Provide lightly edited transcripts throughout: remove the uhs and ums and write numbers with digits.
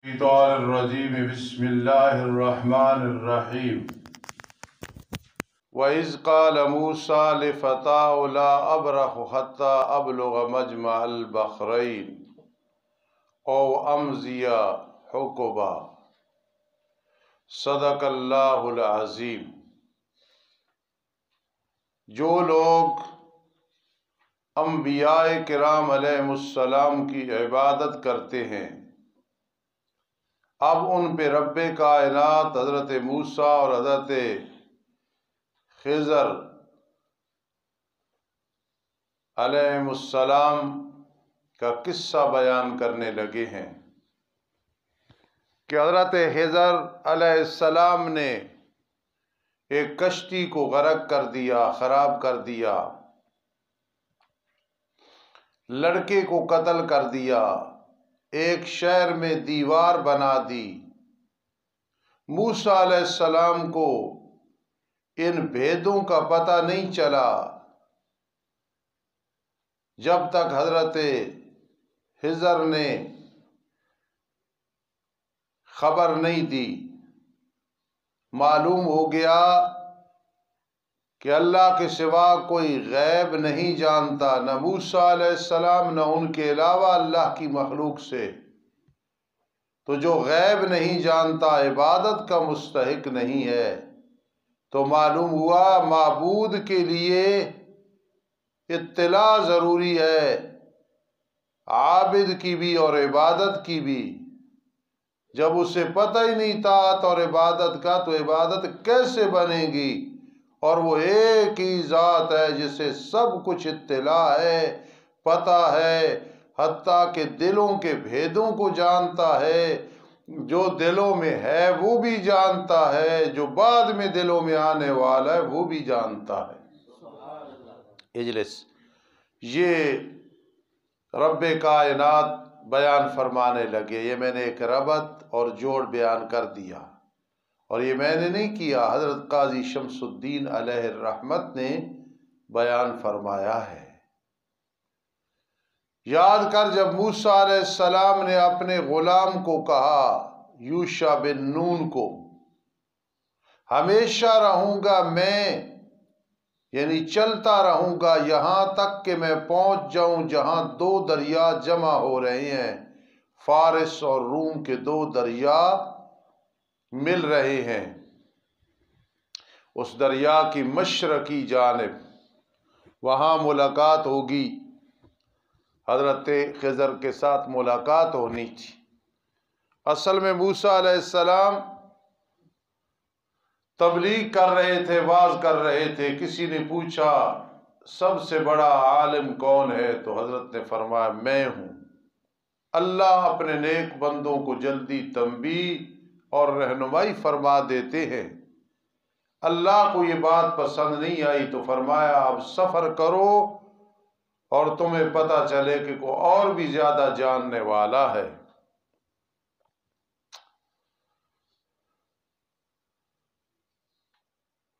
الشیطان الرجیم بسم اللہ الرحمن الرحیم وَإِذْ قَالَ مُوسَىٰ لِفَتَاهُ لَا أَبْرَحُ حَتَّىٰ أَبْلُغَ مَجْمَعَ الْبَحْرَيْنِ أَوْ أَمْضِيَ حُقُبًا صدق اللہ العظیم۔ جو لوگ انبیاء کرام علیہ السلام کی عبادت کرتے ہیں، اب ان پہ رب کائنات حضرت موسیٰ اور حضرت خضر علیہ السلام کا قصہ بیان کرنے لگے ہیں کہ حضرت خضر علیہ السلام نے ایک کشتی کو غرق کر دیا، خراب کر دیا، لڑکے کو قتل کر دیا، ایک شہر میں دیوار بنا دی۔ موسیٰ علیہ السلام کو ان بھیدوں کا پتہ نہیں چلا جب تک حضرت خضر نے خبر نہیں دی۔ معلوم ہو گیا کہ اللہ کے سوا کوئی غیب نہیں جانتا، نہ موسیٰ علیہ السلام نہ ان کے علاوہ اللہ کی مخلوق سے۔ تو جو غیب نہیں جانتا عبادت کا مستحق نہیں ہے، تو معلوم ہوا معبود کے لیے اطلاع ضروری ہے، عابد کی بھی اور عبادت کی بھی۔ جب اسے پتہ ہی نہیں طاعت اور عبادت کا، تو عبادت کیسے بنے گی؟ اور وہ ایک ہی ذات ہے جسے سب کچھ اطلاع ہے، پتہ ہے، حتیٰ کہ دلوں کے بھیدوں کو جانتا ہے۔ جو دلوں میں ہے وہ بھی جانتا ہے، جو بعد میں دلوں میں آنے والا ہے وہ بھی جانتا ہے۔ اجلس، یہ رب کائنات بیان فرمانے لگے۔ یہ میں نے ایک ربط اور جوڑ بیان کر دیا، اور یہ میں نے نہیں کیا، حضرت قاضی شمس الدین علیہ الرحمت نے بیان فرمایا ہے۔ یاد کر، جب موسیٰ علیہ السلام نے اپنے غلام کو کہا، یوشع بن نون کو، ہمیشہ رہوں گا میں، یعنی چلتا رہوں گا یہاں تک کہ میں پہنچ جاؤں جہاں دو دریا جمع ہو رہے ہیں، فارس اور روم کے دو دریا مل رہے ہیں، اس دریا کی مشرقی جانب، وہاں ملاقات ہوگی۔ حضرت خضر کے ساتھ ملاقات ہونی تھی۔ اصل میں موسیٰ علیہ السلام تبلیغ کر رہے تھے، واعظ کر رہے تھے۔ کسی نے پوچھا سب سے بڑا عالم کون ہے؟ تو حضرت نے فرمایا میں ہوں۔ اللہ اپنے نیک بندوں کو جلدی تنبیہ اور رہنمائی فرما دیتے ہیں۔ اللہ کو یہ بات پسند نہیں آئی تو فرمایا اب سفر کرو اور تمہیں پتہ چلے کہ کوئی اور بھی زیادہ جاننے والا ہے۔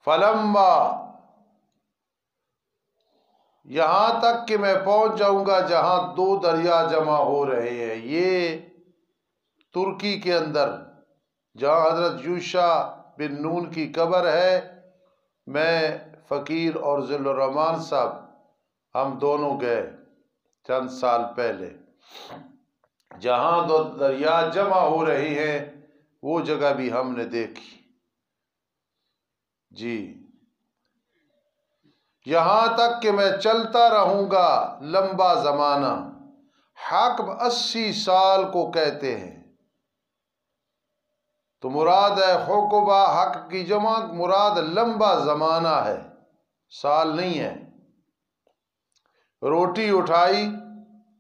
فلما، یہاں تک کہ میں پہنچ جاؤں گا جہاں دو دریا جمع ہو رہے ہیں۔ یہ ترکی کے اندر جہاں حضرت یوشع بن نون کی قبر ہے، میں فقیر اور ذل الرحمان صاحب ہم دونوں گئے چند سال پہلے۔ جہاں دو دریا جمع ہو رہے ہیں وہ جگہ بھی ہم نے دیکھی۔ جی، یہاں تک کہ میں چلتا رہوں گا لمبا زمانہ۔ حق 80 سال کو کہتے ہیں، تو مراد ہے حقبہ، حق کی جمع، مراد لمبا زمانہ ہے، سال نہیں ہے۔ روٹی اٹھائی،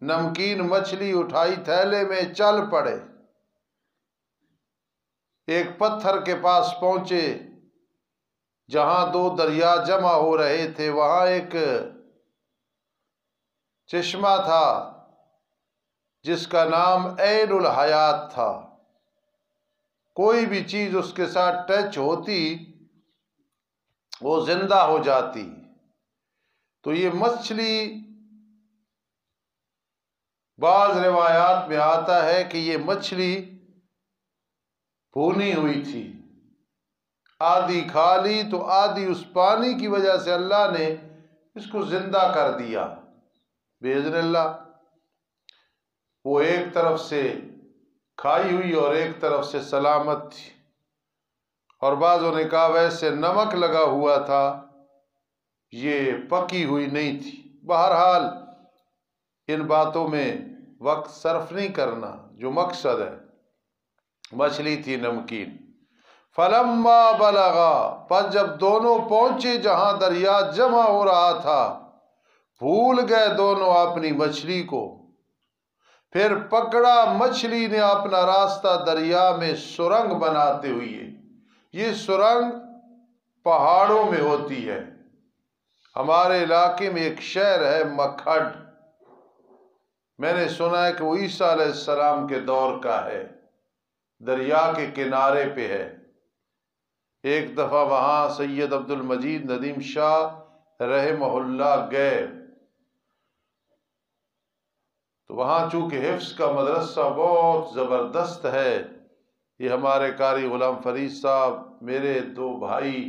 نمکین مچھلی اٹھائی تھیلے میں، چل پڑے، ایک پتھر کے پاس پہنچے جہاں دو دریا جمع ہو رہے تھے۔ وہاں ایک چشمہ تھا جس کا نام عین الحیات تھا۔ کوئی بھی چیز اس کے ساتھ ٹچ ہوتی وہ زندہ ہو جاتی۔ تو یہ مچھلی، بعض روایات میں آتا ہے کہ یہ مچھلی بھونی ہوئی تھی، آدھی کھا لی تو آدھی اس پانی کی وجہ سے اللہ نے اس کو زندہ کر دیا باذن اللہ۔ وہ ایک طرف سے کھائی ہوئی اور ایک طرف سے سلامت تھی، اور بعضوں نے کہا ویسے نمک لگا ہوا تھا، یہ پکی ہوئی نہیں تھی۔ بہرحال ان باتوں میں وقت صرف نہیں کرنا، جو مقصد ہے مچھلی تھی نمکین۔ فلما بلغا، پس جب دونوں پہنچے جہاں دریا جمع ہو رہا تھا، بھول گئے دونوں اپنی مچھلی کو، پھر پکڑا مچھلی نے اپنا راستہ دریا میں سرنگ بناتے ہوئے۔ یہ سرنگ پہاڑوں میں ہوتی ہے۔ ہمارے علاقے میں ایک شہر ہے مکھڈ، میں نے سنا ہے کہ وہ عیسیٰ علیہ السلام کے دور کا ہے، دریا کے کنارے پہ ہے۔ ایک دفعہ وہاں سید عبد المجید ندیم شاہ رحمہ اللہ گئے، تو وہاں چونکہ حفظ کا مدرسہ بہت زبردست ہے، یہ ہمارے قاری غلام فرید صاحب، میرے دو بھائی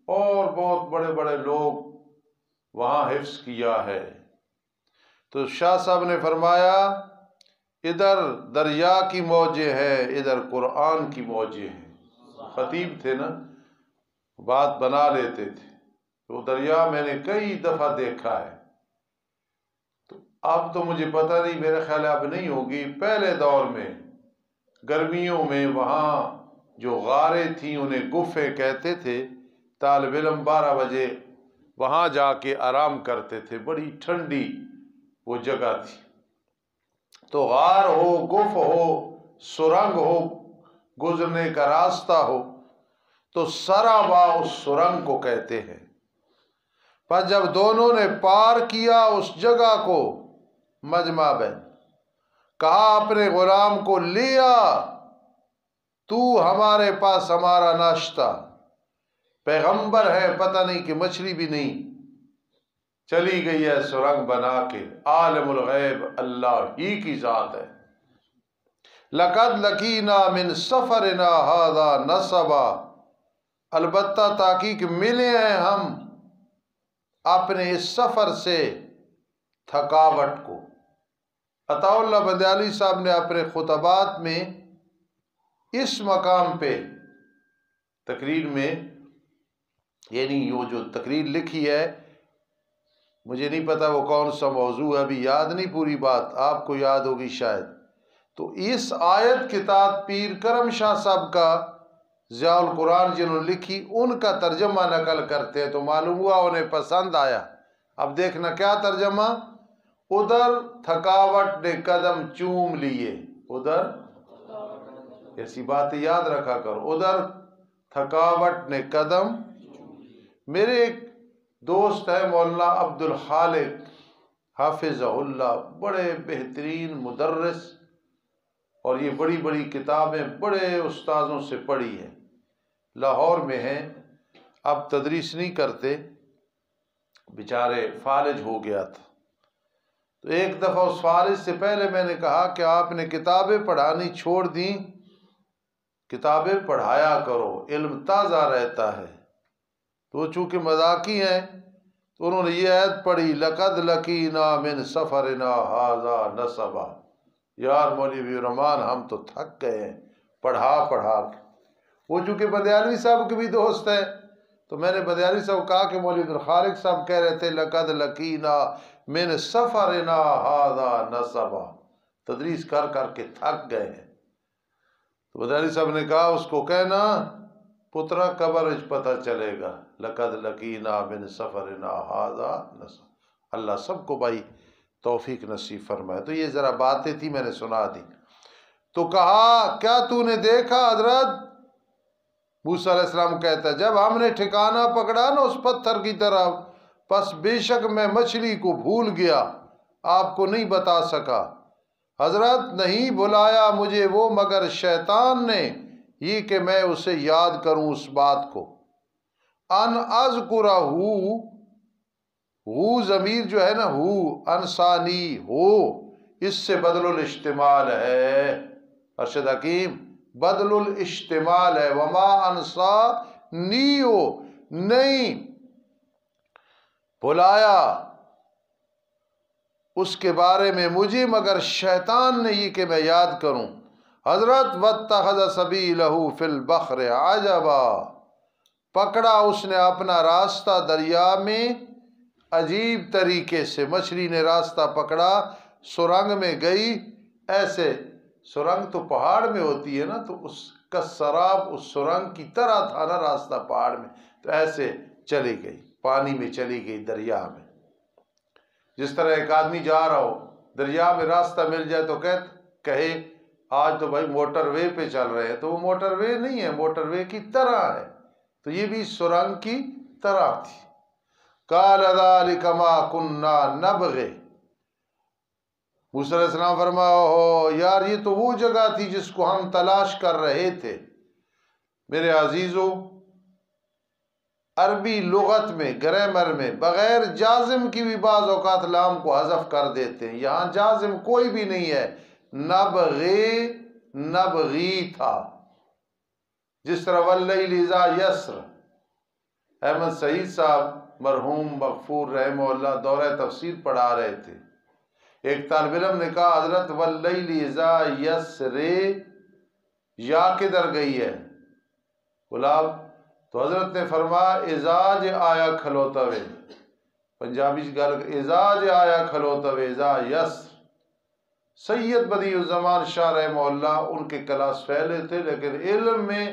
اور بہت بڑے بڑے لوگ وہاں حفظ کیا ہے۔ تو شاہ صاحب نے فرمایا ادھر دریا کی موجیں ہیں، ادھر قرآن کی موجیں ہیں۔ خطیب تھے نا، بات بنا لیتے تھے۔ تو دریا میں نے کئی دفعہ دیکھا ہے، تو اب تو مجھے پتہ نہیں، میرے خیال اب نہیں ہوگی، پہلے دور میں گرمیوں میں وہاں جو غاریں تھیں انہیں گفے کہتے تھے، طالب علم 12 بجے وہاں جا کے آرام کرتے تھے، بڑی ٹھنڈی وہ جگہ تھی۔ تو غار ہو، گف ہو، سرنگ ہو، گزرنے کا راستہ ہو، تو سرابا اس سرنگ کو کہتے ہیں۔ پر جب دونوں نے پار کیا اس جگہ کو، مجمع بین، کہا اپنے غلام کو لیا، تو ہمارے پاس ہمارا ناشتہ، پیغمبر ہے پتہ نہیں کہ مچھلی بھی نہیں، چلی گئی ہے سرنگ بنا کے، عالم الغیب اللہ ہی کی ذات ہے۔ لَقَدْ لَقِينَا مِنْ سَفَرِنَا هَذَا نَصَبًا، البتہ تحقیق ملے ہیں ہم اپنے اس سفر سے تھکاوٹ کو۔ عطا اللہ بندیالی صاحب نے اپنے خطبات میں اس مقام پہ تقریر میں، یعنی وہ جو تقریر لکھی ہے، مجھے نہیں پتا وہ کون سا موضوع ہے، ابھی یاد نہیں پوری بات، آپ کو یاد ہوگی شاید۔ تو اس آیت کے تحت پیر کرم شاہ صاحب کا ضیاء القرآن جنہوں نے لکھی، ان کا ترجمہ نقل کرتے ہیں، تو معلوم ہوا انہیں پسند آیا۔ اب دیکھنا کیا ترجمہ، ادھر تھکاوٹ نے قدم چوم لیے، ادھر ایسی باتیں یاد رکھا کرو، ادھر تھکاوٹ نے قدم۔ میرے ایک دوست ہے مولانا عبد الخالق حافظہ اللہ، بڑے بہترین مدرس، اور یہ بڑی بڑی کتابیں بڑے استاذوں سے پڑھی ہیں، لاہور میں ہیں، اب تدریس نہیں کرتے، بیچارے فالج ہو گیا تھا۔ تو ایک دفعہ اس فالج سے پہلے میں نے کہا کہ آپ نے کتابیں پڑھانی چھوڑ دیں، کتابیں پڑھایا کرو، علم تازہ رہتا ہے۔ تو چونکہ مذاقی ہیں تو انہوں نے یہ آیت پڑھی، لَقَدْ لَقِينَا مِنْ سَفَرِنَا هَذَا نَصَبًا، یار مولوی رحمان ہم تو تھک گئے ہیں پڑھا پڑھا کے۔ وہ چونکہ بدیالوی صاحب کے بھی دوست ہیں، تو میں نے بدیالوی صاحب کو کہا کہ مولوی عبد الخالق صاحب کہہ رہے تھے لَقَدْ لَقِينَا مِنْ سَفَرِنَا هَذَا نَصَبًا، تدریس کر کر کے تھک گئے ہیں۔ تو بدیالوی صاحب نے کہا اس کو کہنا پترا قبر وچ پتہ چلے گا، لَقَدْ لَقِينَا مِنْ سَفَرِنَا هَذَا نَصَبًا۔ اللہ سب کو بھائی توفیق نصیب فرمائے۔ تو یہ ذرا باتیں تھی میں نے سنا دی۔ تو کہا کیا تو نے دیکھا حضرت؟ موسیٰ علیہ السلام کہتا ہے جب ہم نے ٹھکانہ پکڑا نا اس پتھر کی طرف، پس بے شک میں مچھلی کو بھول گیا، آپ کو نہیں بتا سکا۔ حضرت نہیں بلایا مجھے وہ مگر شیطان نے، یہ کہ میں اسے یاد کروں اس بات کو۔ ان اذکرہ، ہو ضمیر جو ہے نا، ہو انسانی ہو، اس سے بدل الاشتمال ہے۔ ارشد حکیم بدل الاشتمال ہے، وما انسا نیو نہیں بلایا اس کے بارے میں مجھے مگر شیطان نے یہ کہ میں یاد کروں۔ حضرت واتخذ سبیلہ فی البحر عجبا، پکڑا اس نے اپنا راستہ دریا میں عجیب طریقے سے، مچھلی نے راستہ پکڑا، سرنگ میں گئی، ایسے سرنگ تو پہاڑ میں ہوتی ہے نا، تو اس کا سراب اس سرنگ کی طرح تھا نا راستہ پہاڑ میں، تو ایسے چلی گئی، پانی میں چلی گئی، دریا میں۔ جس طرح ایک آدمی جا رہا ہو دریا میں، راستہ مل جائے تو کہے آج تو بھائی موٹر وے پہ چل رہے ہیں، تو وہ موٹر وے نہیں ہے، موٹر وے کی طرح ہے، تو یہ بھی سرنگ کی طرح تھی۔ قال ذلک ما کنا نبغی، موسیٰ علیہ السلام فرمایا ہو یار یہ تو وہ جگہ تھی جس کو ہم تلاش کر رہے تھے۔ میرے عزیزو، عربی لغت میں، گرامر میں بغیر جازم کی بھی بعض اوقات لام کو حذف کر دیتے ہیں، یہاں جازم کوئی بھی نہیں ہے، نبغی نبغی تھا، جس طرح واللیل اذا یسر۔ احمد سعید صاحب مرحوم مغفور رحمہ اللہ دورہ تفسیر پڑھا رہے تھے، ایک طالب علم نے کہا حضرت واللیل اذا یسر یا کدھر گئی ہے گلاب؟ تو حضرت نے فرمایا ازاج آیا کھلوتا وے، پنجابی گل ازاج آیا کھلوتا وے ازا یسر۔ سید بدیع الزمان شاہ رحمہ اللہ ان کے کلاس پھیلے تھے، لیکن علم میں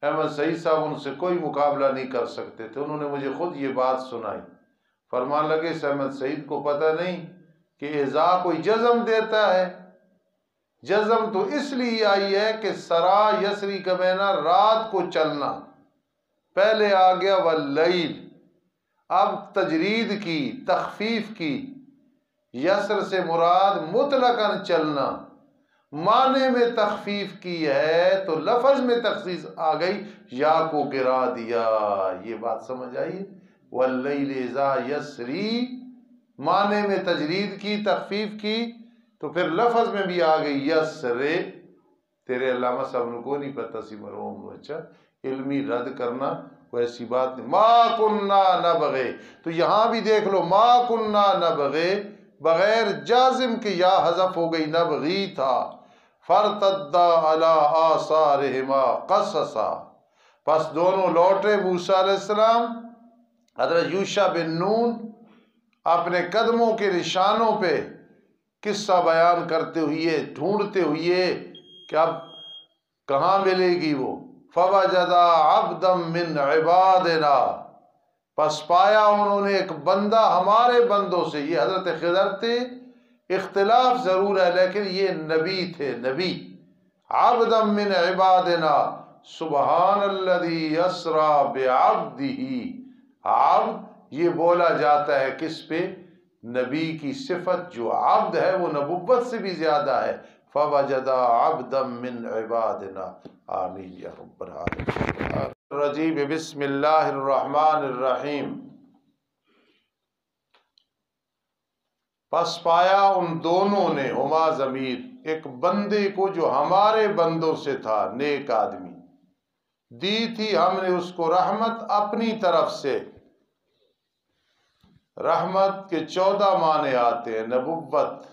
احمد سعید صاحب ان سے کوئی مقابلہ نہیں کر سکتے تھے۔ انہوں نے مجھے خود یہ بات سنائی، فرمان لگے اس احمد سعید کو پتہ نہیں کہ ازا کوئی جزم دیتا ہے، جزم تو اس لیے آئی ہے کہ سرا یسری کا معنی رات کو چلنا، پہلے آ گیا واللیل، اب تجرید کی، تخفیف کی، یسر سے مراد مطلقاً چلنا، معنی میں تخفیف کی ہے تو لفظ میں تخصیص آ گئی، یا کو گرا دیا۔ یہ بات سمجھ آئی؟ واللیل اذا یسری معنی میں تجرید کی، تخفیف کی، تو پھر لفظ میں بھی آ گئی یسرے۔ تیرے علامہ صاحب کو نہیں پتہ سی مرحوم، اچھا علمی رد کرنا کوئی ایسی بات نہیں۔ ما کننا نبغی، تو یہاں بھی دیکھ لو ما کننا نبغی بغیر جازم کے یا حذف ہو گئی، نبغی تھا۔ فرتدا علی آثارہما قصصا، پس دونوں لوٹے موسیٰ علیہ السلام حضرت یوشع بن نون اپنے قدموں کے نشانوں پہ قصہ بیان کرتے ہوئے، ڈھونڈتے ہوئے کہ اب کہاں ملے گی وہ۔ فوجدا عبدا من عبادنا، پس پایا انہوں نے ایک بندہ ہمارے بندوں سے، یہ حضرت خضر تھے، اختلاف ضرور ہے لیکن یہ نبی تھے، نبی۔ عبدا من عبادنا، سبحان الذی اسری بعبدہ، عبد یہ بولا جاتا ہے کس پہ؟ نبی کی صفت جو عبد ہے وہ نبوت سے بھی زیادہ ہے۔ فوجدا عبدا من عبادنا، آمین یا رب العالمین۔ الرجیم، بسم اللہ الرحمن الرحیم۔ پس پایا ان دونوں نے، ہما ضمیر، ایک بندے کو جو ہمارے بندوں سے تھا، نیک آدمی، دی تھی ہم نے اس کو رحمت اپنی طرف سے۔ رحمت کے 14 معنی آتے ہیں، نبوت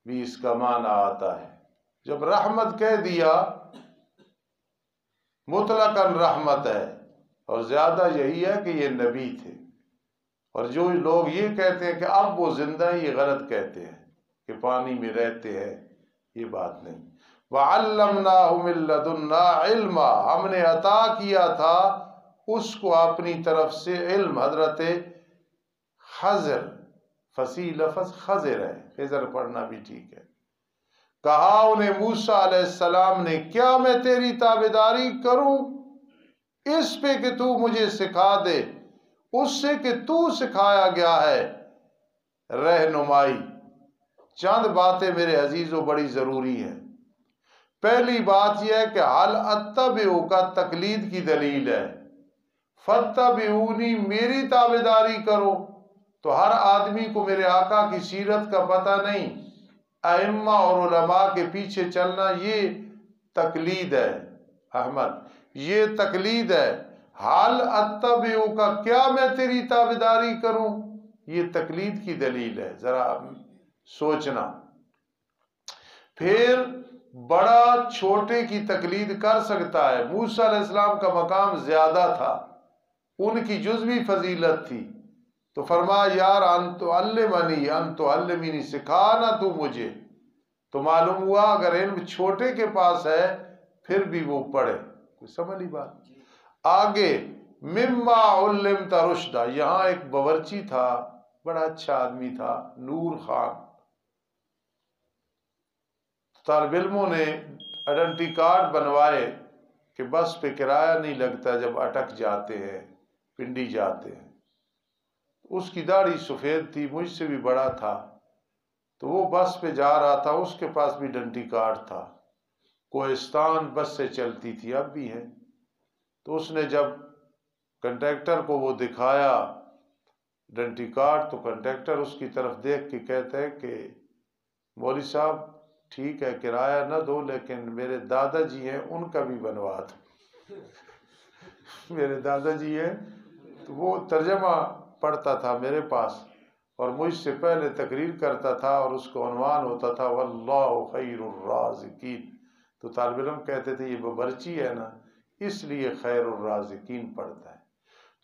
بھی اس کا معنی آتا ہے۔ جب رحمت کہہ دیا مطلقاً رحمت ہے، اور زیادہ یہی ہے کہ یہ نبی تھے، اور جو لوگ یہ کہتے ہیں کہ اب وہ زندہ ہیں، یہ غلط کہتے ہیں کہ پانی میں رہتے ہیں، یہ بات نہیں۔ وَعَلَّمْنَاهُ مِن لَّدُنَّا عِلْمًا، ہم نے عطا کیا تھا اس کو اپنی طرف سے علم۔ حضرت خضر، فصیح لفظ خضر ہے، خضر پڑھنا بھی ٹھیک ہے۔ کہا انہیں موسیٰ علیہ السلام نے کیا میں تیری تابعداری کروں اس پہ کہ تو مجھے سکھا دے، اس سے کہ تو سکھایا گیا ہے رہنمائی۔ چند باتیں میرے عزیزوں بڑی ضروری ہیں۔ پہلی بات یہ ہے کہ حل اتبعو کا تقلید کی دلیل ہے، فاتبعونی میری تابعداری کرو، تو ہر آدمی کو میرے آقا کی سیرت کا پتہ نہیں، ائمہ اور علماء کے پیچھے چلنا یہ تقلید ہے احمد، یہ تقلید ہے۔ حال اتبعو کا، کیا میں تیری تابعداری کروں، یہ تقلید کی دلیل ہے، ذرا سوچنا۔ پھر بڑا چھوٹے کی تقلید کر سکتا ہے۔ موسیٰ علیہ السلام کا مقام زیادہ تھا، ان کی جزوی فضیلت تھی، تو فرمایا یار انت علمنی انت علمنی، سکھانا تو مجھے۔ تو معلوم ہوا اگر علم چھوٹے کے پاس ہے پھر بھی وہ پڑھے، کوئی سمجھ لی بات۔ آگے مما علمت رشدا، یہاں ایک باورچی تھا، بڑا اچھا آدمی تھا، نور خان۔ طالب علموں نے آئیڈینٹی کارڈ بنوائے کہ بس پہ کرایہ نہیں لگتا جب اٹک جاتے ہیں، پنڈی جاتے ہیں۔ اس کی داڑھی سفید تھی، مجھ سے بھی بڑا تھا، تو وہ بس پہ جا رہا تھا، اس کے پاس بھی آئیڈینٹی کارڈ تھا۔ کوہستان بس سے چلتی تھی، اب بھی ہے۔ تو اس نے جب کنڈکٹر کو وہ دکھایا آئیڈینٹی کارڈ، تو کنڈکٹر اس کی طرف دیکھ کے کہتا ہے کہ مولوی صاحب ٹھیک ہے کرایہ نہ دو، لیکن میرے دادا جی ہیں ان کا بھی بنوا دو۔ میرے دادا جی ہیں، تو وہ ترجمہ پڑھتا تھا میرے پاس، اور مجھ سے پہلے تقریر کرتا تھا، اور اس کو عنوان ہوتا تھا واللہ خیر الرازقین۔ تو طالب علم کہتے تھے یہ باورچی ہے نا، اس لیے خیر الرازقین پڑھتا ہے۔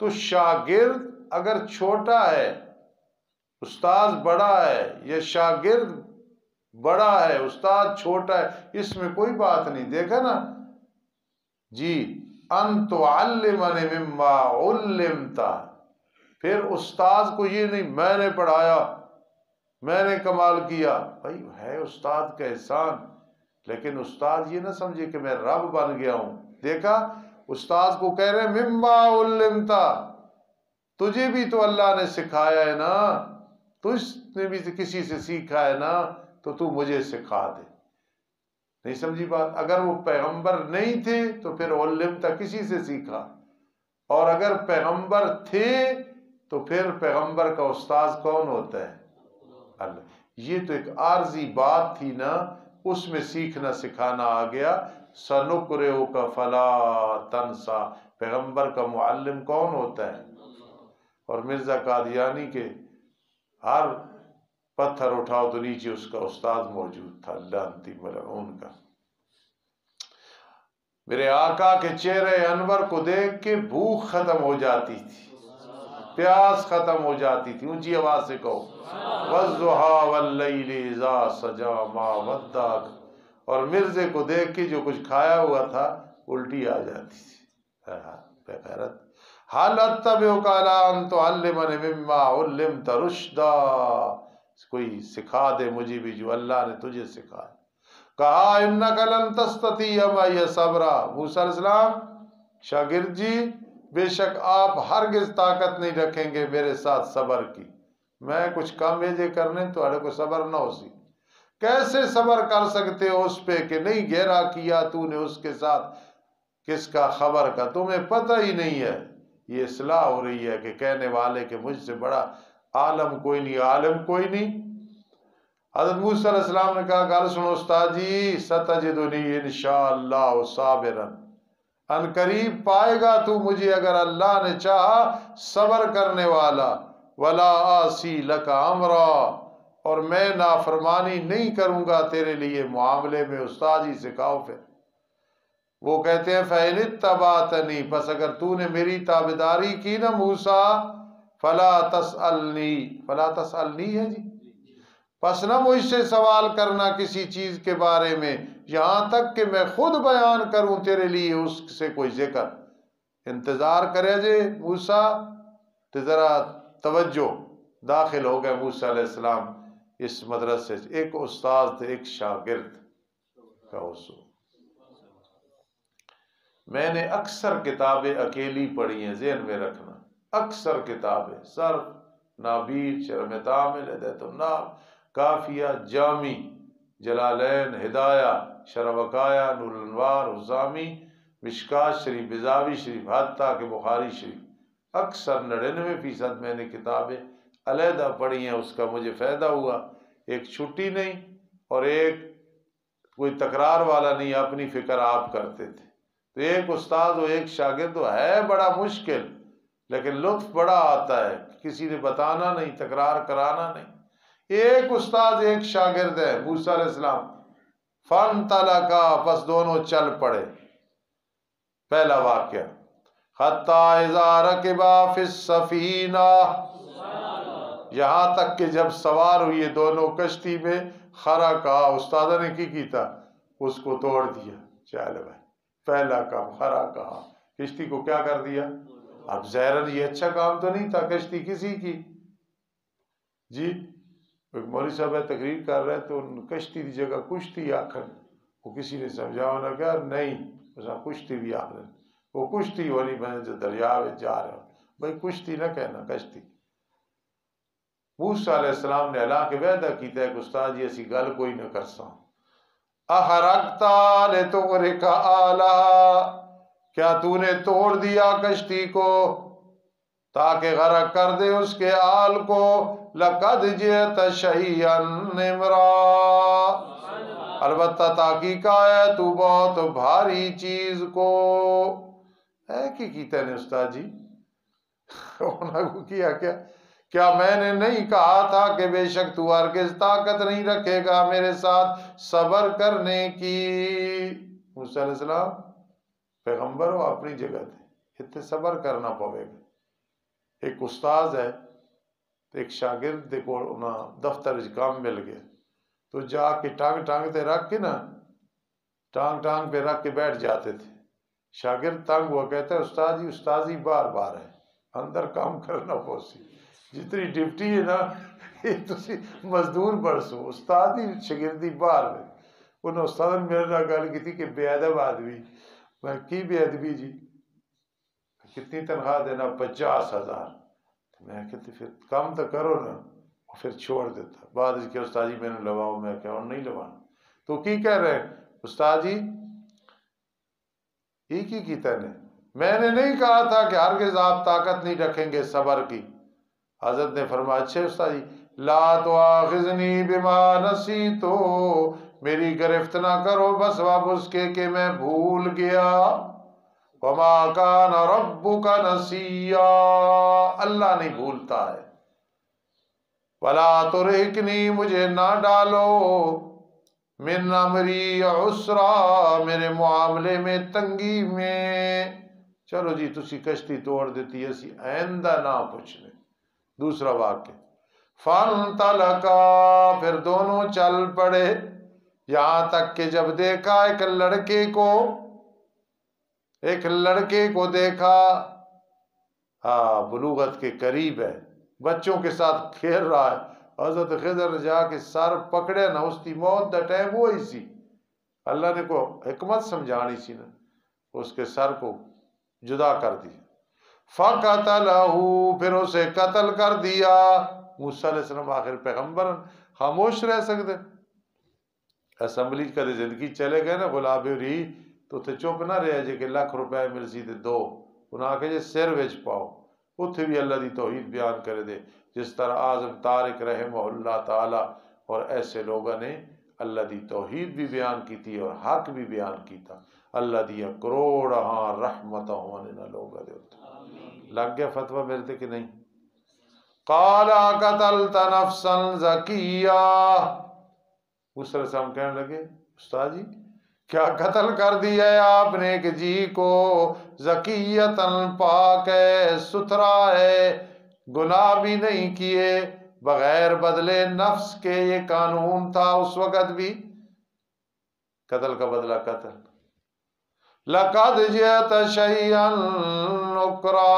تو شاگرد اگر چھوٹا ہے، استاذ بڑا ہے، یا شاگرد بڑا ہے استاد چھوٹا ہے، اس میں کوئی بات نہیں، دیکھا نا جی، ان تعلمنی مما علمت۔ پھر استاذ کو یہ نہیں میں نے پڑھایا، میں نے کمال کیا، بھائی ہے استاد کا احسان، لیکن استاد یہ نہ سمجھے کہ میں رب بن گیا ہوں۔ دیکھا استاذ کو کہہ رہے ہیں مما علمت، تجھے بھی تو اللہ نے سکھایا ہے نا، تجھ نے بھی کسی سے سیکھا ہے نا، تو مجھے سکھا دے۔ نہیں سمجھی بات؟ اگر وہ پیغمبر نہیں تھے تو پھر علمت کسی سے سیکھا، اور اگر پیغمبر تھے تو پھر پیغمبر کا استاذ کون ہوتا ہے؟ اللہ۔ یہ تو ایک عارضی بات تھی نا، اس میں سیکھنا سکھانا آ گیا۔ سنقرئک فلا تنسا، پیغمبر کا معلم کون ہوتا ہے؟ اور مرزا قادیانی کے ہر پتھر اٹھاؤ تو نیچے اس کا استاد موجود تھا، لعنتی ملعون کا۔ میرے آقا کے چہرے انور کو دیکھ کے بھوک ختم ہو جاتی تھی، پیاس ختم ہو جاتی تھی، اونچی آواز سے کہو والضحیٰ واللیل اذا سجا ما ودعک۔ اور مرزے کو دیکھ کے جو کچھ کھایا ہوا تھا الٹی آ جاتی تھی۔ بے غیرت۔ حل اتبعک علی ان تعلمنی مما علمت رشدا، کوئی سکھا دے مجھے بھی جو اللہ نے تجھے سکھایا۔ کہا انک لن تستطیع معی صبرا، موسیٰ علیہ السلام شاگرد جی بے شک آپ ہرگز طاقت نہیں رکھیں گے میرے ساتھ صبر کی، میں کچھ کام بھیجے کرنے تو اڑے کو صبر نہ ہو سی۔ کیسے صبر کر سکتے ہو اس پہ کہ نہیں گہرا کیا تو نے اس کے ساتھ کس کا خبر کا، تمہیں پتہ ہی نہیں ہے۔ یہ اصلاح ہو رہی ہے کہ کہنے والے کہ مجھ سے بڑا عالم کوئی نہیں، عالم کوئی نہیں۔ حضرت موسیٰ علیہ السلام نے کہا گل سنو استاد جی، ستجدنی انشاءاللہ صابرا، ان قریب پائے گا تو مجھے اگر اللہ نے چاہا صبر کرنے والا، ولا آسی لک امرا، اور میں نافرمانی نہیں کروں گا تیرے لیے معاملے میں۔ استاد ہی سکھاؤ۔ پھر وہ کہتے ہیں فَإِنِ اتَّبَعْتَنِی، پس اگر تو نے میری تابعداری کی نا موسیٰ، فَلَا تَسْأَلْنِی، فَلَا تَسْأَلْنِی ہے جی، پس نہ مجھ سے سوال کرنا کسی چیز کے بارے میں یہاں تک کہ میں خود بیان کروں تیرے لیے اس سے کوئی ذکر۔ انتظار کرے جے موسیٰ، تو ذرا توجہ، داخل ہو گئے موسیٰ علیہ السلام اس مدرسے سے، ایک استاد تھے ایک شاگرد کا اصول۔ میں نے اکثر کتابیں اکیلی پڑھی ہیں، ذہن میں رکھنا، اکثر کتابیں، صرف، نابیر، شرح تعامل، ہدایت الناب، کافیہ، جامی، جلالین، ہدایہ، شرح وقایہ، نور الانوار، حزامی، مشکات شریف، بزاوی شریف، حتیٰ کہ بخاری شریف، اکثر 99% میں نے کتابیں علیحدہ پڑھی ہیں، اس کا مجھے فائدہ ہوا، ایک چھٹی نہیں اور ایک کوئی تکرار والا نہیں، اپنی فکر آپ کرتے تھے۔ تو ایک استاد و ایک شاگرد ہے بڑا مشکل، لیکن لطف بڑا آتا ہے، کسی نے بتانا نہیں، تکرار کرانا نہیں۔ ایک استاد ایک شاگرد ہے، موسیٰ علیہ السلام، فانطلقا، پس دونوں چل پڑے۔ پہلا واقعہ، حتیٰ اذا رکبا فی السفینہ، یہاں تک کہ جب سوار ہوئے دونوں کشتی میں، خرقا، استاد نے کی کیتا، اس کو توڑ دیا۔ چل بھائی، پہلا کام خرقا، کشتی کو کیا کر دیا؟ اب ظاہراً یہ اچھا کام تو نہیں تھا، کشتی کسی کی جی۔ ایک مولوی صاحب تقریر کر رہے تو کشتی کی جگہ کشتی آخر، وہ کسی نے سمجھا ہونا کیا نہیں، کشتی بھی آخر، وہ کشتی ہونی میں جو دریا میں جا رہا ہوں، بھائی کشتی نہ کہنا، کشتی۔ موسیٰ علیہ السلام نے اعلان کے وعدہ کیتا ہے کہ استاد جی ایسی گل کوئی نہ کرساں۔ احرقتا لتغرق آلہا، کیا تو نے توڑ دیا کشتی کو تاکہ غرق کر دے اس کے آل کو؟ لقد جئت شیئا امرا، البتہ تحقیق ہے تو بہت بھاری چیز کو ہے کی کیتا نے استاد جی؟ انہوں کو کیا کیا میں نے نہیں کہا تھا کہ بے شک تو ہرگز طاقت نہیں رکھے گا میرے ساتھ صبر کرنے کی؟ موسیٰ علیہ السلام پیغمبر ہو اپنی جگہ تھے، اتنے صبر کرنا پوے گا۔ ایک استاذ ہے، ایک شاگرد کو دفتر کام مل گیا، تو جا کے ٹانگ تے رکھ کے نا، ٹانگ پہ رکھ کے بیٹھ جاتے تھے۔ شاگرد تنگ ہوا، کہتا ہے استاد جی استاذی بار بار ہے، اندر کام کرنا پوسی، جتنی ڈپٹی ہے نا یہ تسی مزدور برسو، استاد ہی شاگردی بار ہے۔ انہوں استاد نے میرے نال گل کی تھی کہ بے ادب آدمی، میں کی بے ادبی جی؟ کتنی تنخواہ دینا؟ 50,000۔ میں کہتے پھر کام تو کرو نا، پھر چھوڑ دیتا۔ بعد اس کے استاد جی میں نے لواؤ، میں کہا نہیں لوانا۔ تو کی کہہ رہے ہیں استاد جی؟ یہ کی کیتا نے؟ میں نے نہیں کہا تھا کہ ہرگز آپ طاقت نہیں رکھیں گے صبر کی؟ حضرت نے فرمایا اچھے استاد جی، لا تؤاخذنی بما نسیت، میری گرفت نہ کرو بس اب اس کے کہ میں بھول گیا۔ وما کان ربک نسیا، اللہ نہیں بھولتا ہے۔ ولا ترہقنی، مجھے نہ ڈالو، من امری عسرا، میرے معاملے میں تنگی میں۔ چلو جی تسی کشتی توڑ دیتی اسی آئندہ نہ پوچھنے۔ دوسرا واقعہ، فانطلقا، پھر دونوں چل پڑے، یہاں تک کہ جب دیکھا ایک لڑکے کو دیکھا، ہاں بلوغت کے قریب ہے، بچوں کے ساتھ کھیل رہا ہے۔ حضرت خضر نے جا کے سر پکڑے نا، اس کی موت دا ٹائم وہی سی، اللہ نے کو حکمت سمجھانی سی نا، اس کے سر کو جدا کر دیا۔ فَقَتَلَهُ، پھر اسے قتل کر دیا۔ موسیٰ علیہ السلام آخر پیغمبر خاموش رہ سکتے؟ اسمبلی کدے زندگی چلے گئے نا گلابی ری تو تے چپ نہ رہے جے کہ ₹1,00,000 مل سی تے دو، انہاں آکھے جے سر وچ پاؤ، اتھے بھی اللہ دی توحید بیان کرے دے، جس طرح اعظم طارق رحمہ اللہ تعالی اور ایسے لوگوں نے اللہ دی توحید بھی بیان کی تھی اور حق بھی بیان کی تھا۔ اللہ دیا کروڑ ہاں رحمت ہونے نہ لوگا دے ہوتا۔ لگ گیا فتوہ میرے تے کہ نہیں؟ قال قتلت نفسا زکیہ، موسیٰ علیہ السلام کہنے لگے استاد جی کیا قتل کر دیا ہے آپ نے ایک جی کو، زکیتن، پاک ہے، ستھرا ہے، گناہ بھی نہیں کیے، بغیر بدلے نفس کے، یہ قانون تھا اس وقت بھی، قتل کا بدلہ قتل۔ لقد جئت شیئا نکرا،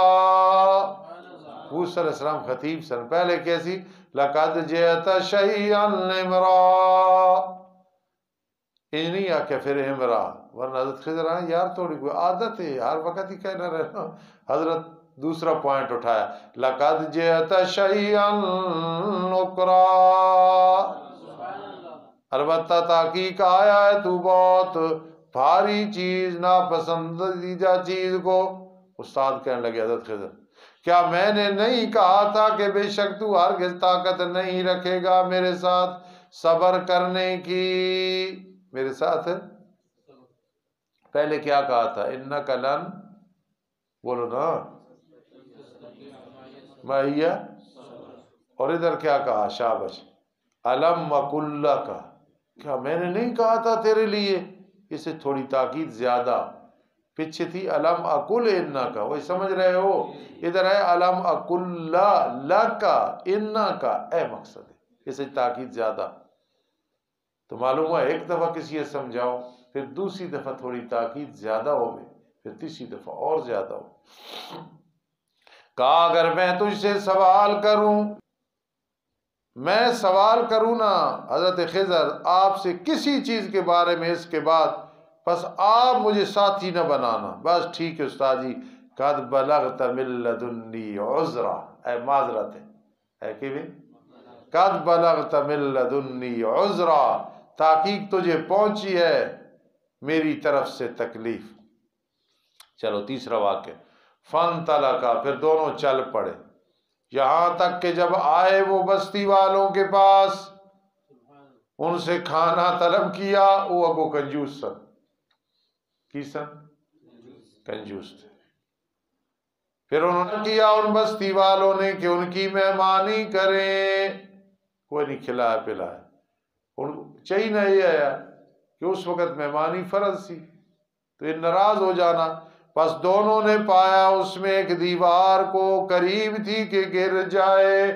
موسیٰ علیہ السلام خطیب سن، پہلے کیسی؟ لقد جئت شیئا امرا، یہ نہیں آکھے پھر امرا، ورنہ حضرت خضر آئے یار تھوڑی کوئی عادت ہے ہر وقت ہی کہنا رہنا۔ حضرت دوسرا پوائنٹ اٹھایا، لقد جئت شیئا نکرا، البتہ تحقیق آیا ہے تو بہت بھاری چیز، ناپسندیدہ چیز کو۔ استاد کہنے لگے حضرت خضر کیا میں نے نہیں کہا تھا کہ بے شک تو ہرگز طاقت نہیں رکھے گا میرے ساتھ صبر کرنے کی؟ میرے ساتھ ہے؟ پہلے کیا کہا تھا؟ انک لن، بولو نا، مہیا، اور ادھر کیا کہا؟ شابش، الم وقل لک، کیا میں نے نہیں کہا تھا تیرے لیے؟ اسے تھوڑی تاکید زیادہ، پیچھے تھی الم اقل انک، وہی سمجھ رہے ہو؟ ادھر ہے الم اقل لک انک، اے مقصد ہے، اسے تاکید زیادہ۔ تو معلوم ہوا ایک دفعہ کسی سے سمجھاؤ، پھر دوسری دفعہ تھوڑی تاکید زیادہ ہوگی، پھر تیسری دفعہ اور زیادہ ہو۔ کہا اگر میں تجھ سے سوال کروں، میں سوال کروں نا حضرت خضر آپ سے کسی چیز کے بارے میں اس کے بعد، بس آپ مجھے ساتھی نہ بنانا، بس ٹھیک ہے استاد جی، قد بلغت من لدنی عذرا، اے معذرت ہے کہ بھی، قد بلغت من لدنی عذرا، تحقیق تجھے پہنچی ہے میری طرف سے تکلیف۔ چلو تیسرا واقعہ، فانطلقا، پھر دونوں چل پڑے، یہاں تک کہ جب آئے وہ بستی والوں کے پاس، ان سے کھانا طلب کیا، وہ اگو کنجوس سن، کی سن؟ کنجوس تھے۔ پھر انہوں نے کیا ان بستی والوں نے کہ ان کی مہمانی کریں، کوئی نہیں کھلایا پلایا، چاہیے نہ یہ آیا کہ اس وقت مہمانی فرض تھی، تو یہ ناراض ہو جانا۔ بس دونوں نے پایا اس میں ایک دیوار کو قریب تھی کہ گر جائے،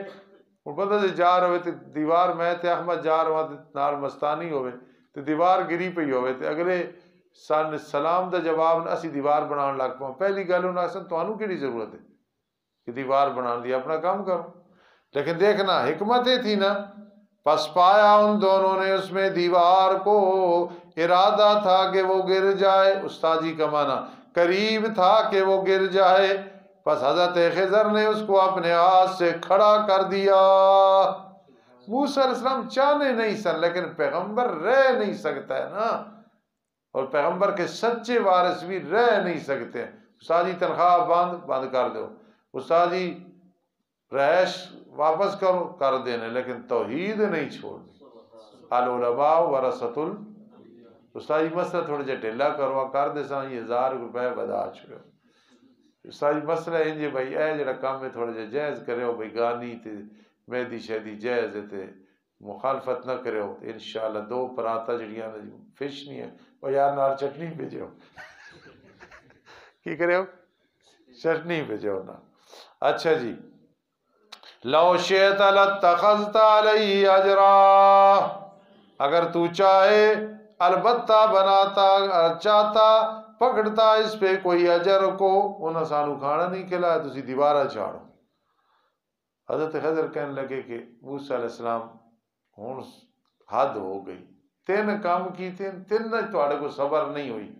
اور پتہ سے جا رہے تھے دیوار میں تے احمد جا رہا تھے نال مستانی ہوئے تو دیوار گری پہ ہوئے تھے، اگلے سن سلام دا جواب اسی دیوار بنان لگ پاؤں، پہلی گل انہوں نے تانوں کیڑی ضرورت ہے کہ دیوار بنان دی، اپنا کام کرو۔ لیکن دیکھنا حکمت یہ تھی نا، پس پایا ان دونوں نے اس میں دیوار کو، ارادہ تھا کہ وہ گر جائے، استاد جی کا معنی قریب تھا کہ وہ گر جائے، پس حضرت خضر نے اس کو اپنے ہاتھ سے کھڑا کر دیا۔ موسیٰ علیہ السلام چاہنے نہیں سن، لیکن پیغمبر رہ نہیں سکتا ہے نا، اور پیغمبر کے سچے وارث بھی رہ نہیں سکتے۔ استاد جی تنخواہ بند کر دو، استاد جی رہائش واپس کرو، کر دینے، لیکن توحید نہیں چھوڑنی۔ العلماء ورثۃ استاد جی مسئلہ تھوڑے جے ڈھیلا کروا کر دے سان، یہ 1000 روپے بدا چھوڑو استاد جی، مسئلہ انجے بھائی اے جڑا کام ہے تھوڑے جے جائز کرے ہو، بھائی گانی تے مہدی شہدی جائز ہے تے مخالفت نہ کرے ہو، انشاءاللہ 2 پراتا جڑیاں فش نہیں ہے، اور یار نال چٹنی بھیجو کی کرے ہو؟ چٹنی بھیجو نا۔ اچھا جی، لو شئت لاتخذت علیہ اجرا، اگر تو چاہے البتہ بناتا، چاہتا پکڑتا اس پہ کوئی اجر کو، انہاں سانو کھانا نہیں کھلایا، تسی دیوارہ چھاڑو۔ حضرت خضر کہنے لگے کہ موسیٰ علیہ السلام ہون حد ہو گئی، 3 کام کی تین تواڈے کو صبر نہیں ہوئی،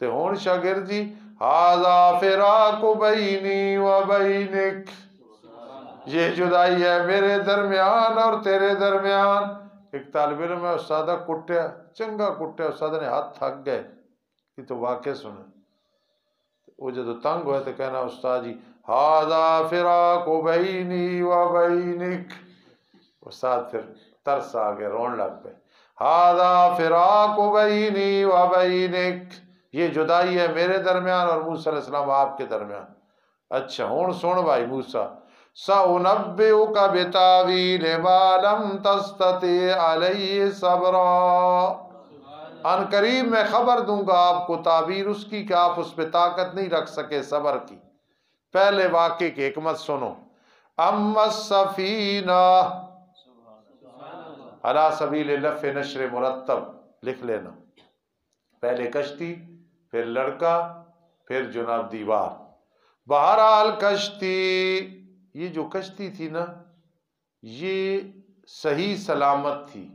تے ہون شاگرد جی ھذا فراق بینی و بینک، یہ جدائی ہے میرے درمیان اور تیرے درمیان۔ ایک طالب علم ہے، استادہ کٹیا، چنگا کٹیا، استادہ نے ہاتھ تھک گئے، یہ تو واقع سنے، وہ جدو تنگ ہوئے تو کہنا استاد جی ھذا فراق بینی و بینک، استاد پھر ترس آ گیا، رون لگ پہ، ھذا فراق بینی و بینک، یہ جدائی ہے میرے درمیان اور موسیٰ علیہ السلام آپ کے درمیان۔ اچھا ہون سن بھائی موسیٰ، سأنبئک بتاویل ما لم تستطع علیہ صبرا، ان قریب میں خبر دوں گا آپ کو تعبیر اس کی کہ آپ اس پہ طاقت نہیں رکھ سکے صبر کی۔ پہلے واقعے کی حکمت سنو، اما السفینہ، علی سبیل لف نشر مرتب لکھ لینا، پہلے کشتی، پھر لڑکا، پھر جناب دیوار۔ بہرحال کشتی، یہ جو کشتی تھی نا یہ صحیح سلامت تھی،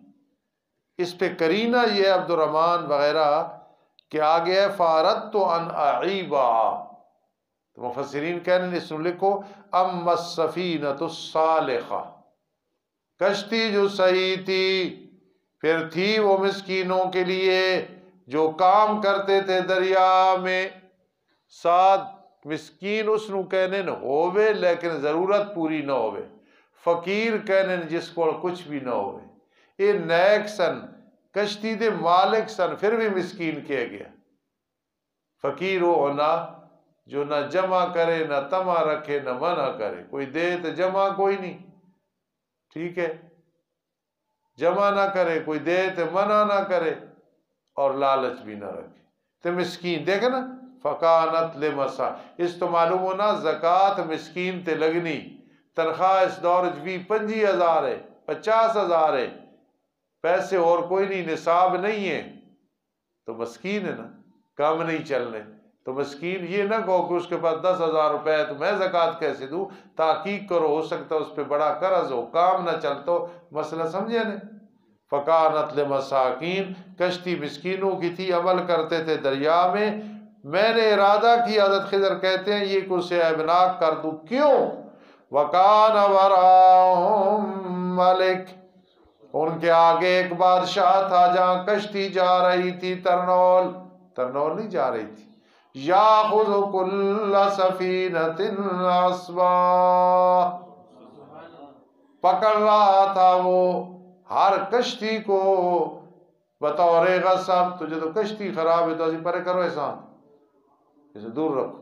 اس پہ قرینہ یہ عبد الرحمن وغیرہ کہ آگے ہے فاردت ان اعیبا، تو مفسرین کہنے اس میں لکھو اما السفینۃ الصالحہ، کشتی جو صحیح تھی، پھر تھی وہ مسکینوں کے لیے جو کام کرتے تھے دریا میں، ساتھ مسکین اس نو کہنے نہ ہووے لیکن ضرورت پوری نہ ہووے، فقیر کہنے جس کو کچھ بھی نہ ہووے، یہ نیک سن، کشتی دے مالک سن پھر بھی مسکین کیا گیا. فقیر وہ ہونا جو نہ جمع کرے نہ تما رکھے نہ منع کرے. کوئی دے تو جمع کوئی نہیں، ٹھیک ہے، جمع نہ کرے، کوئی دے تو منع نہ کرے، اور لالچ بھی نہ رکھے تو مسکین. دیکھے نا فکانت لمسا، اس تو معلوم ہونا زکوٰۃ مسکین تے لگنی. تنخواہ اس دور بھی 25,000 ہے، 50,000 ہے، پیسے اور کوئی نہیں، نصاب نہیں ہے تو مسکین ہے نا، کام نہیں چلنے تو مسکین. یہ نہ کہو کہ اس کے پاس 10,000 روپے ہے تو میں زکوٰۃ کیسے دوں. تحقیق کرو، ہو سکتا ہے اس پہ بڑا قرض ہو، کام نہ چلتا ہو. مسئلہ سمجھے نا. فکانت لمساکین، کشتی مسکینوں کی تھی، عمل کرتے تھے دریا میں نے ارادہ کیا، حضرت خضر کہتے ہیں یہ کچھ سے عیبناک کر دوں. کیوں؟ وَكَانَ وَرَاءَهُم مَلِكٌ، ان کے آگے ایک بادشاہ تھا جہاں کشتی جا رہی تھی. ترنول نہیں جا رہی تھی. یاخذ کل سفینۃ غصبا، پکڑ رہا تھا وہ ہر کشتی کو بطور غصب. تجھے تو کشتی خراب ہے تو اسی پرے کرو، ایسا اسے دور رکھو.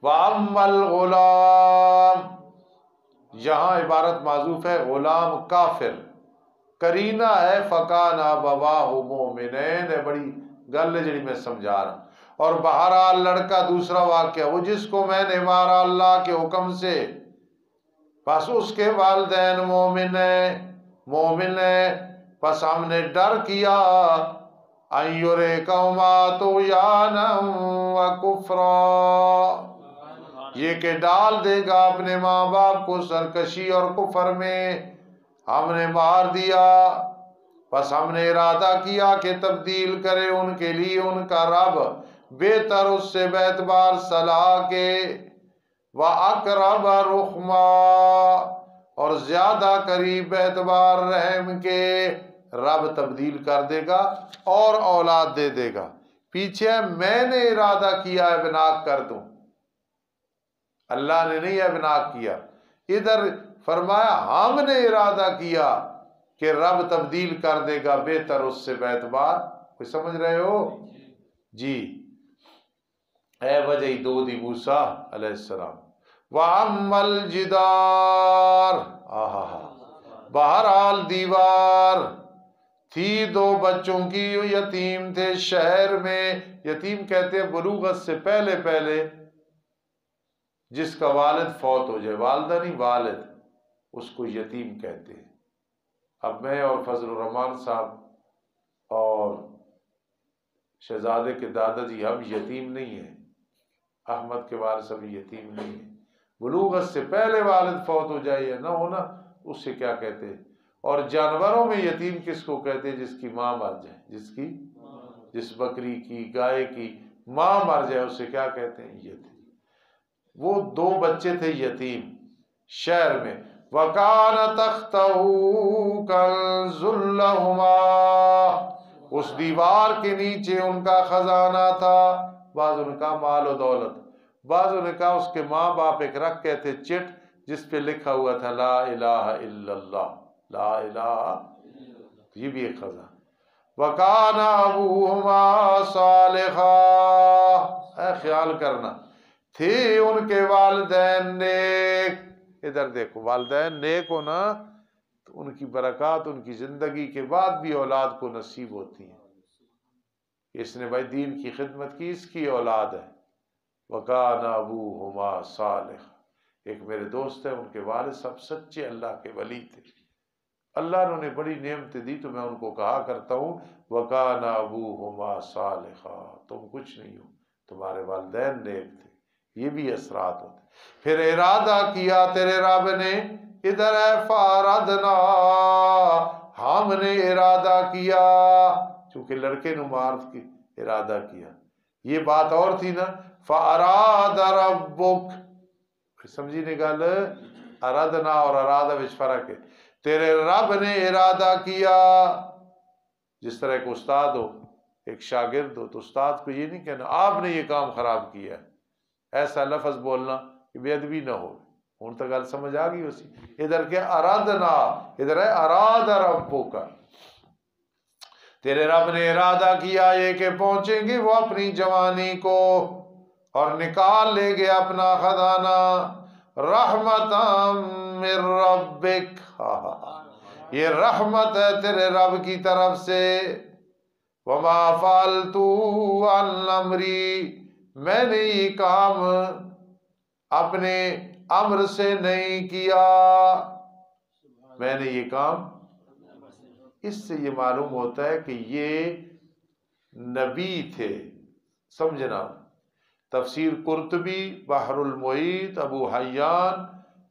وَأَمَّا الْغُلَامُ، یہاں عبارت معذوف ہے، غلام کافر، کرینہ ہے فَكَانَ أَبَوَاهُ مُؤْمِنَيْنِ. بڑی گل ہے جڑی میں سمجھا رہا ہوں. اور بہرحال لڑکا دوسرا واقعہ، وہ جس کو میں نے مارا اللہ کے حکم سے، پس اس کے والدین مومن ہیں. پس ہم نے ڈر کیا أَن يُرِيكَهُمَا طُغْيَانًا وَكُفْرًا، یہ کہ ڈال دے گا اپنے ماں باپ کو سرکشی اور کفر میں. ہم نے مار دیا، پس ہم نے ارادہ کیا کہ تبدیل کرے ان کے لیے ان کا رب بہتر اس سے باعتبار صلاح کے. وَأَقْرَبَ رُحْمًا، اور زیادہ قریب باعتبار رحم کے. رب تبدیل کر دے گا اور اولاد دے دے گا. پیچھے میں نے ارادہ کیا ابناک کر دوں، اللہ نے نہیں ابناک کیا. ادھر فرمایا ہم نے ارادہ کیا کہ رب تبدیل کر دے گا بہتر اس سے باعتبار. کوئی سمجھ رہے ہو جی؟ اے وجہ دو دی موسیٰ علیہ السلام. وَأَمَّا الْجِدَارُ، بہرحال دیوار تھی دو بچوں کی، یتیم تھے شہر میں. یتیم کہتے ہیں بلوغت سے پہلے جس کا والد فوت ہو جائے، والدہ نہیں والد، اس کو یتیم کہتے ہیں. اب میں اور فضل الرحمان صاحب اور شہزادے کے دادا جی ہم یتیم نہیں ہیں، احمد کے والد صاحب یتیم نہیں ہیں. بلوغت سے پہلے والد فوت ہو جائے یا نہ ہونا، اس سے کیا کہتے ہیں. اور جانوروں میں یتیم کس کو کہتے ہیں؟ جس کی ماں مر جائے، جس بکری کی گائے کی ماں مر جائے اسے کیا کہتے ہیں؟ یتیم. وہ دو بچے تھے یتیم شہر میں. وَكَانَ تَحْتَهُ كَنْزٌ لَهُمَا، اس دیوار کے نیچے ان کا خزانہ تھا. بعض ان کا مال و دولت، بعض نے کہا اس کے ماں باپ ایک رکھ کے تھے چٹ جس پہ لکھا ہوا تھا لا الہ الا اللہ، لا الہ، یہ بھی ایک خزانہ. وَكَانَ أَبُوهُمَا صَالِحًا، اے خیال کرنا تھے ان کے والدین نیک. ادھر دیکھو، والدین نیک ہو نا تو ان کی برکات ان کی زندگی کے بعد بھی اولاد کو نصیب ہوتی ہیں. اس نے بھائی دین کی خدمت کی، اس کی اولاد ہے. وَكَانَ أَبُوهُمَا صَالِحًا، ایک میرے دوست ہیں، ان کے والد صاحب سچے اللہ کے ولی تھے. اللہ نے انہیں بڑی نعمتیں دی تو میں ان کو کہا کرتا ہوں وَكَانَ أَبُوهُمَا صَالِحًا، تم کچھ نہیں ہو، تمہارے والدین نیک تھے. یہ بھی اثرات ہوتے. پھر ارادہ کیا تیرے رب نے، ادھر ہے فَأَرَدْنَا، ہم نے ارادہ کیا، چونکہ لڑکے نے مار کی ارادہ کیا. یہ بات اور تھی نا. فَأَرَادَ رَبُّكَ، سمجھی نگال، ارادنا اور ارادہ وچ فرق ہے. تیرے رب نے ارادہ کیا. جس طرح ایک استاد ہو، ایک شاگرد ہو، تو استاد کو یہ نہیں کہنا آپ نے یہ کام خراب کیا ہے، ایسا لفظ بولنا کہ بے ادبی نہ ہو. ہوں تو گل سمجھ آ گئی اسی. ادھر کیا ارادنا، ادھر ہے اراد ربک. تیرے رب نے ارادہ کیا یہ کہ پہنچیں گے وہ اپنی جوانی کو اور نکال لے گے اپنا خزانہ، رحمتاً من ربک، یہ رحمت ہے تیرے رب کی طرف سے، وما فعلت عن امری، میں نے یہ کام اپنے امر سے نہیں کیا، میں نے یہ کام، اس سے یہ معلوم ہوتا ہے کہ یہ نبی تھے، سمجھنا۔ تفسیر قرطبی، بحر المحیط، ابو حیان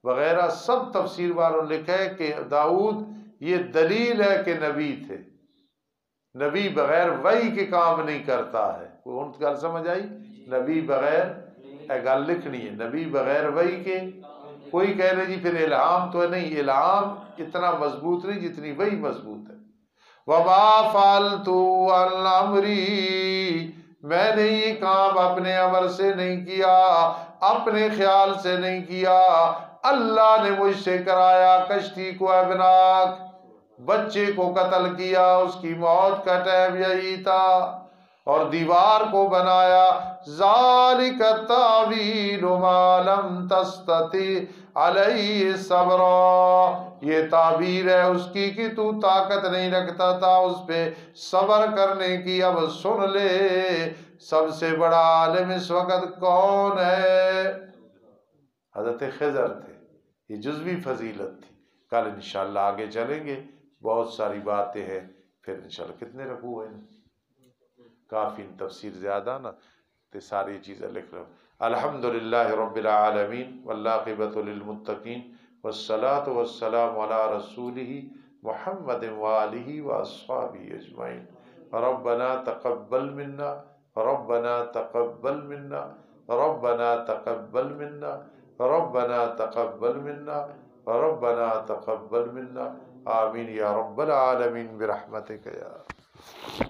وغیرہ سب تفسیر والوں نے لکھا ہے کہ داؤد یہ دلیل ہے کہ نبی تھے، نبی بغیر وحی کے کام نہیں کرتا ہے، کوئی ان گل سمجھ آئی؟ نبی بغیر، اے گل لکھنی ہے، نبی بغیر وحی کے، کوئی کہنے جی پھر الہام تو نہیں، الہام اتنا مضبوط نہیں جتنی وحی مضبوط ہے۔ وما فعلت عن امری، میں نے یہ کام اپنے امر سے نہیں کیا، اپنے خیال سے نہیں کیا، اللہ نے مجھ سے کرایا۔ کشتی کو ابناک، بچے کو قتل کیا، اس کی موت کا ٹائم یہی تھا، اور دیوار کو بنایا، ذالک تاویل ما لم تستطع علیہ صبرا، یہ تعبیر ہے اس کی کہ تو طاقت نہیں رکھتا تھا اس پہ صبر کرنے کی۔ اب سن لے سب سے بڑا عالم اس وقت کون ہے؟ حضرت خضر تھے، یہ جزوی فضیلت تھی۔ کل انشاءاللہ آگے چلیں گے، بہت ساری باتیں ہیں، پھر انشاءاللہ کتنے رکھو ہوئے ہیں، کافی تفسیر زیادہ نا، تو ساری چیزیں لکھ رہا ہوں۔ الحمدللہ رب العالمین والعاقبۃ للمتقین والصلاة والسلام علی رسولہ محمد وآلہ واصحابہ اجمعین۔ ربنا تقبل منا، ربنا تقبل منا، ربنا تقبل منا، ربنا تقبل منا، ربنا تقبل منا، آمین یا رب العالمین برحمتک یا